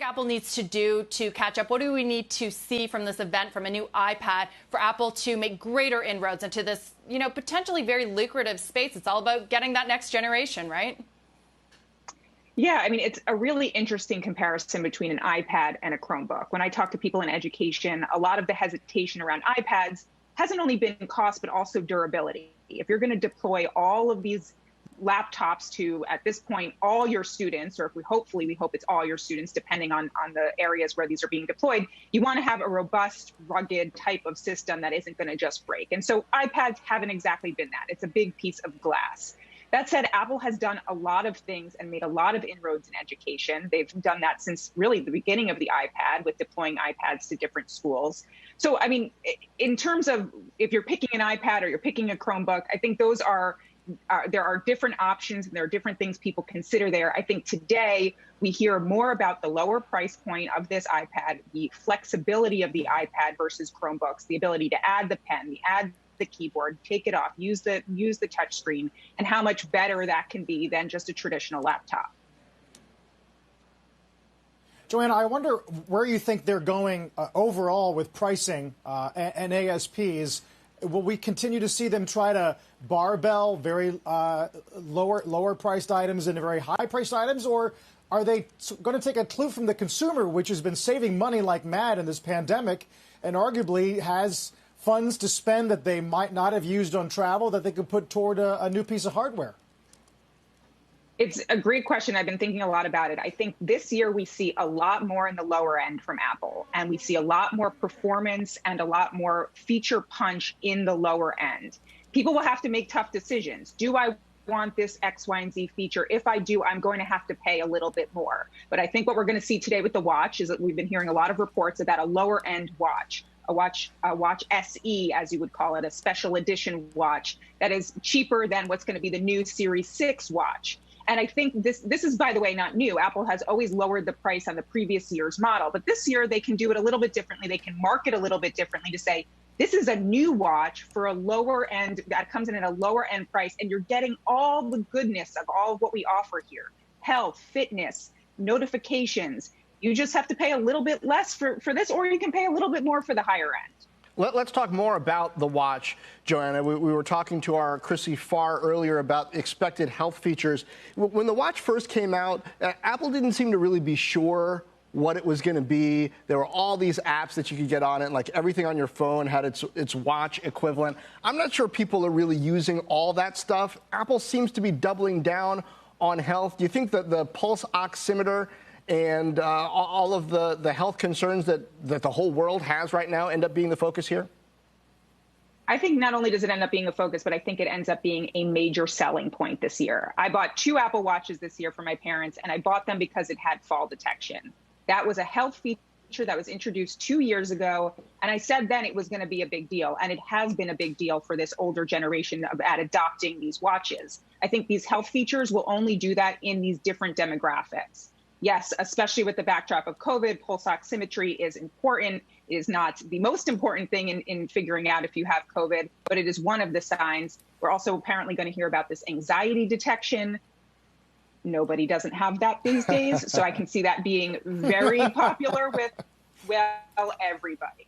think Apple needs to do to catch up? What do we need to see from this event, from a new iPad, for Apple to make greater inroads into this, potentially very lucrative space? It's all about getting that next generation, right? Yeah, I mean, it's a really interesting comparison between an iPad and a Chromebook. When I talk to people in education, a lot of the hesitation around iPads hasn't only been cost, but also durability. If you're going to deploy all of these laptops to, at this point, all your students, or if we hope it's all your students, depending on the areas where these are being deployed, you want to have a robust, rugged type of system that isn't going to just break. And so iPads haven't exactly been that. It's a big piece of glass. That said, Apple has done a lot of things and made a lot of inroads in education. They've done that since really the beginning of the iPad, with deploying iPads to different schools. So, I mean, in terms of if you're picking an iPad or you're picking a Chromebook, I think those there are different options and there are different things people consider there. I think today we hear more about the lower price point of this iPad, the flexibility of the iPad versus Chromebooks, the ability to add the pen, add the keyboard, take it off, use the touch screen, and how much better that can be than just a traditional laptop. Joanna, I wonder where you think they're going overall with pricing and ASPs. Will we continue to see them try to barbell very lower priced items and very high priced items, or are they going to take a clue from the consumer, which has been saving money like mad in this pandemic and arguably has funds to spend that they might not have used on travel that they could put toward a new piece of hardware? It's a great question. I've been thinking a lot about it. I think this year we see a lot more in the lower end from Apple, and we see a lot more performance and a lot more feature punch in the lower end. People will have to make tough decisions. Do I want this X, Y, and Z feature? If I do, I'm going to have to pay a little bit more. But I think what we're going to see today with the watch is that we've been hearing a lot of reports about a lower end watch. A watch SE, as you would call it, a special edition watch that is cheaper than what's going to be the new Series 6 watch. And I think this is, by the way, not new. Apple has always lowered the price on the previous year's model. But this year, they can do it a little bit differently. They can market a little bit differently to say, this is a new watch for a lower end that comes in at a lower end price. And you're getting all the goodness of all of what we offer here: health, fitness, notifications. You just have to pay a little bit less for this, or you can pay a little bit more for the higher end. Let's talk more about the watch, Joanna. We were talking to our Chrissy Farr earlier about expected health features. When the watch first came out, Apple didn't seem to really be sure what it was going to be. There were all these apps that you could get on it, like everything on your phone had its watch equivalent. I'm not sure people are really using all that stuff. Apple seems to be doubling down on health. Do you think that the pulse oximeter and all of the health concerns that the whole world has right now end up being the focus here? I think not only does it end up being a focus, but I think it ends up being a major selling point this year. I bought 2 Apple Watches this year for my parents, and I bought them because it had fall detection. That was a health feature that was introduced 2 years ago, and I said then it was going to be a big deal, and it has been a big deal for this older generation at adopting these watches. I think these health features will only do that in these different demographics. Yes, especially with the backdrop of COVID, pulse oximetry is important. It is not the most important thing in figuring out if you have COVID, but it is one of the signs. We're also apparently going to hear about this anxiety detection. Nobody doesn't have that these days, so I can see that being very popular with, well, everybody.